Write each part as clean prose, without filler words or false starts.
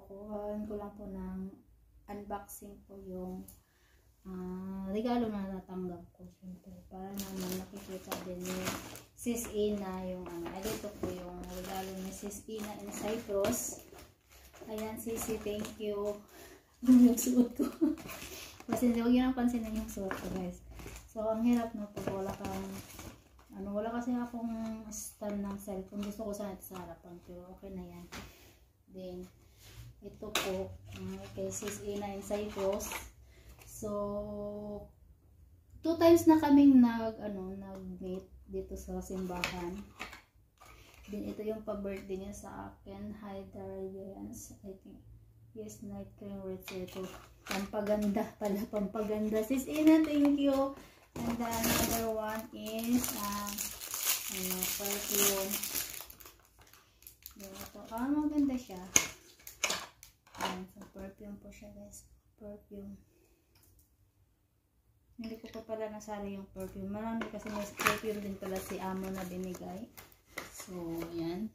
ko. Gawin ko lang po ng unboxing po yung regalo na natanggap ko. Siyempre, para naman nakikita din ni Sis Ina yung dito po yung regalo ni Sis Ina in Cyprus. Ayan, Sisi, thank you. Yung suot ko. Kasi huwag yun ang pansinin yung suot ko, guys. So, ang hirap na po. Wala kang wala kasi akong stand ng cellphone. Gusto ko sana ito sa harapan. Pero okay na yan. Then, ito po. Kay Sis Ina in Cyprus. So, 2 times na kaming nag-meet dito sa simbahan. Then, ito yung pa-birthday niya sa akin. Hi, Darians. I think, yes, night cream words ito. Pampaganda pala, pampaganda. Sis Ina, thank you. And then, another one is, perfume. Then, ito. Maganda siya. Ayan, so, perfume po siya, guys. Perfume. Hindi ko pa pala nasali yung perfume. Marami kasi may perfume din pala si Amo na binigay. So, ayan.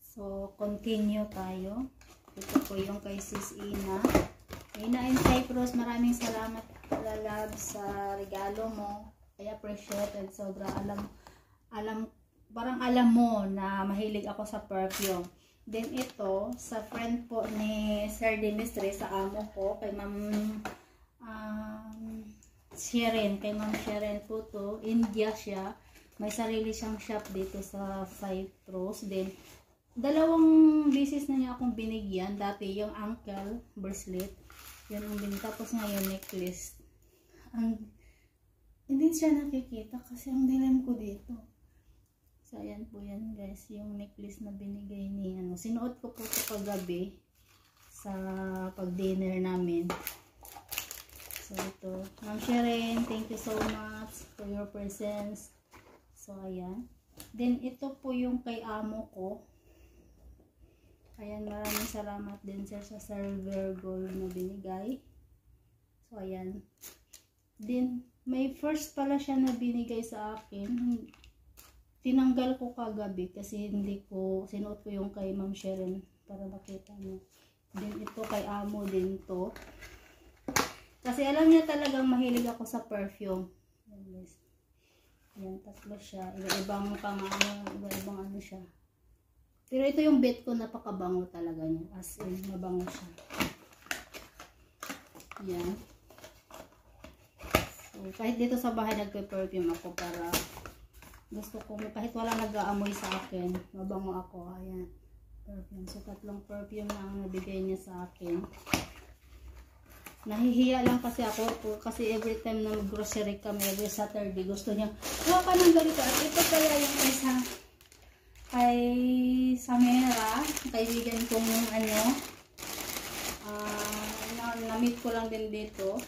So, continue tayo. Ito po yung kay Sis Ina. Ina in Cyprus, maraming salamat love sa regalo mo. I appreciate it. Sobra parang alam mo na mahilig ako sa perfume. Then ito, sa friend po ni Sir Dimitri, sa amo ko, kay Ma'am Sharon. Kay Ma'am Sharon po to. India siya. May sarili siyang shop dito sa Cyprus. Then, 2 beses na niya akong binigyan. Dati yung ankle bracelet. Yun ang binigyan. Tapos ngayon necklace. Hindi siya nakikita kasi ang dilim ko dito. So, ayan po yan guys. Yung necklace na binigay ni sinuot ko po ito kagabi sa pag-dinner namin. So, ito. Ma'am Sharon, thank you so much for your presence. So, ayan. Then, ito po yung kay amo ko. Ayan, maraming salamat din sir sa silver gold na binigay. So, ayan. Then, may first pala siya na binigay sa akin. Tinanggal ko kagabi kasi hindi ko, sinuot ko yung kay Ma'am Sharon para makita mo. Then, ito kay amo din to. Kasi alam niya talagang mahilig ako sa perfume. Ayan, guys. Yan, tatlo siya. Iba-ibang iba-ibang siya. Pero ito yung bet ko, napakabango talaga niya. As in, mabango siya. Yan. So, kahit dito sa bahay nagpe-perfume ako para gusto ko, kahit wala nag-aamoy sa akin, mabango ako. Ayan. Perfume. So, 3 perfume na ang nabigay niya sa akin. Nahihiya lang kasi ako kasi every time na mag-grocery kami every Saturday gusto niya huwag ka ng ganito at ito pala yung isa kay Samera, kaibigan kong na-meet ko lang din dito,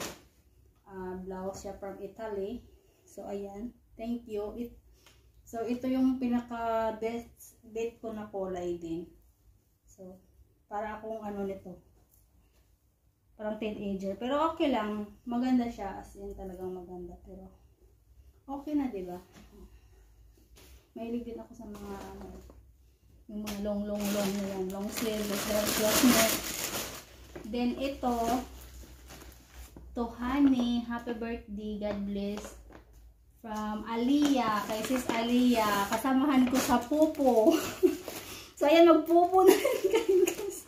blouse siya from Italy. So ayan, thank you. So ito yung pinaka best ko na kulay din. So para akong nito, parang teenager. Pero okay lang. Maganda siya. As in talagang maganda. Pero okay na, diba? Mahilig din ako sa mga yung mga long na yan. Long sleeve. Then ito, to Honey. Happy birthday. God bless. From Aliyah. Kay Sis Aliyah. Kasamahan ko sa pupo. So ayan, magpupo na rin kayo guys.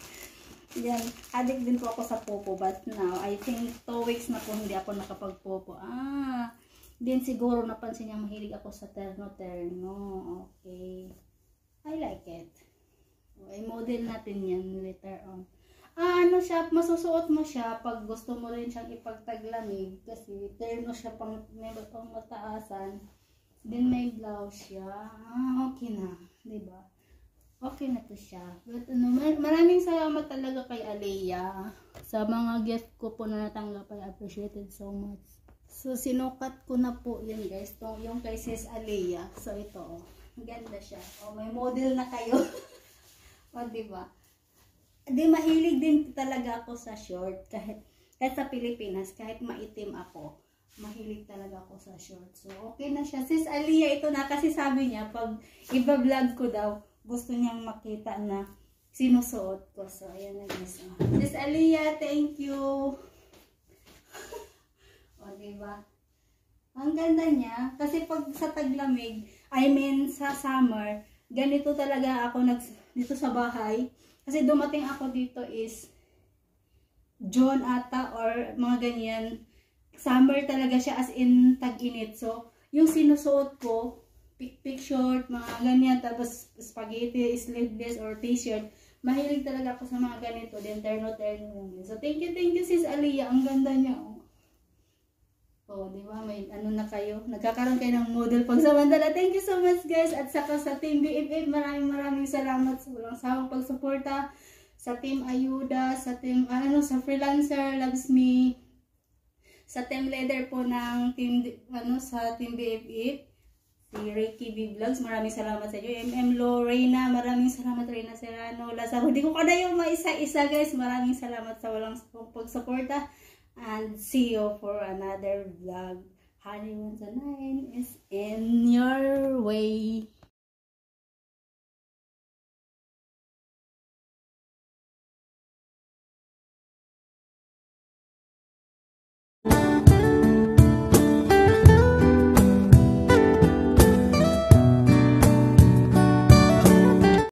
Yan, addict din po ako sa popo, but now, I think 2 weeks na po hindi ako nakapagpopo. Din siguro napansin niya mahilig ako sa terno. Okay. I like it. I-model natin yan later on. Siya, masusuot mo siya pag gusto mo rin siyang ipagtaglamig kasi terno siya pang mataasan. Then may blouse siya. Okay na, 'di ba? Okay na to siya. But maraming salamat talaga kay Aliyah sa mga gift ko po na natanggap. I appreciate it so much. So sinukat ko na po yun guys. Yung kay Sis Aliyah. So ito, ganda siya. May model na kayo. Diba? Di mahilig din talaga ako sa short. Kahit sa Pilipinas, kahit maitim ako, mahilig talaga ako sa short. So okay na siya. Sis Aliyah, ito na kasi sabi niya pag iba-vlog ko daw, gusto niyang makita na sinusuot ko. So, ayan na guys. Sis Aliyah, thank you. O, diba? Ang ganda niya. Kasi pag sa taglamig, I mean sa summer, ganito talaga ako dito sa bahay. Kasi dumating ako dito is June ata or mga ganyan. Summer talaga siya as in tag-init. So, yung sinusuot ko, pick short, mga ganyan, tapos spaghetti, sleeveless or t-shirt. Mahilig talaga ako sa mga ganito. Then, terno. So, thank you sis Aliyah. Ang ganda niya. Oh, di ba? May ano na kayo. Nagkakaroon kayo ng model pagsamantala. Thank you so much guys. At saka sa Team BFF, maraming salamat sa walang sawang pagsuporta. Sa Team Ayuda, sa Team, sa Freelancer, Loves Me. Sa team leader po ng team, sa Team BFF. Si Ricky B Vlogs, maraming salamat sa inyo. Lorena, maraming salamat. Reyna Serrano, Lazaro. Hindi ko kada yung maisa-isa guys. Maraming salamat sa walang pagsuporta. And see you for another vlog. Honey 109 is in your way.